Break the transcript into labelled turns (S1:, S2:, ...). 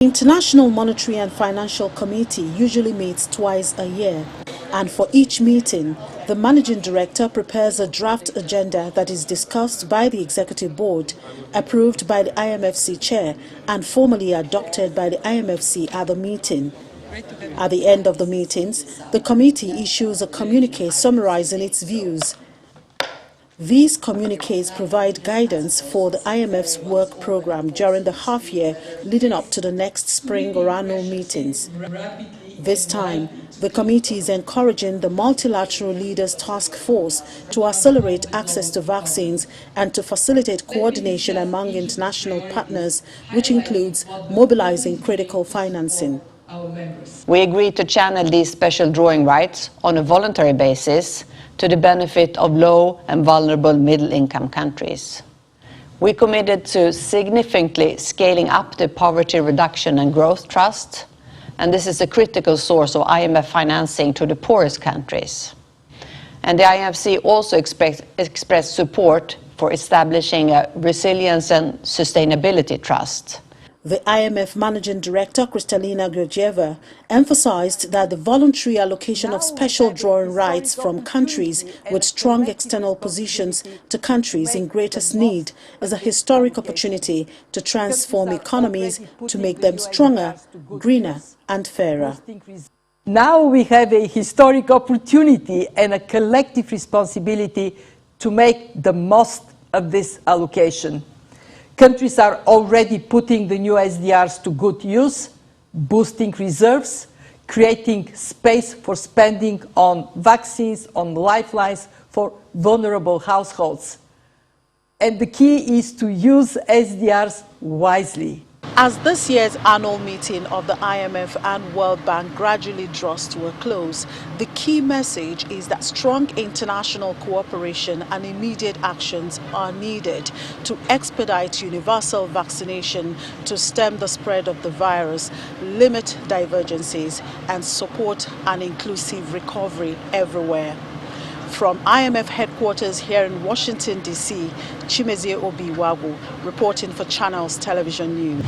S1: The International Monetary and Financial Committee usually meets twice a year, and for each meeting, the Managing Director prepares a draft agenda that is discussed by the Executive Board, approved by the IMFC Chair, and formally adopted by the IMFC at the meeting. At the end of the meetings, the committee issues a communiqué summarizing its views. These communiques provide guidance for the IMF's work program during the half-year leading up to the next spring or annual meetings. This time, the committee is encouraging the Multilateral Leaders Task Force to accelerate access to vaccines and to facilitate coordination among international partners, which includes mobilizing critical financing.
S2: We agreed to channel these special drawing rights on a voluntary basis to the benefit of low and vulnerable middle-income countries. We committed to significantly scaling up the Poverty Reduction and Growth Trust, and this is a critical source of IMF financing to the poorest countries. And the IMFC also expressed support for establishing a Resilience and Sustainability Trust.
S1: The IMF Managing Director, Kristalina Georgieva, emphasized that the voluntary allocation of special drawing rights from countries with strong external positions to countries in greatest need is a historic opportunity to transform economies to make them stronger, greener, and fairer.
S3: Now we have a historic opportunity and a collective responsibility to make the most of this allocation. Countries are already putting the new SDRs to good use, boosting reserves, creating space for spending on vaccines, on lifelines for vulnerable households. And the key is to use SDRs wisely.
S1: As this year's annual meeting of the IMF and World Bank gradually draws to a close, the key message is that strong international cooperation and immediate actions are needed to expedite universal vaccination, to stem the spread of the virus, limit divergences, and support an inclusive recovery everywhere. From IMF headquarters here in Washington, D.C., Chimezie Obiwagu reporting for Channels Television News.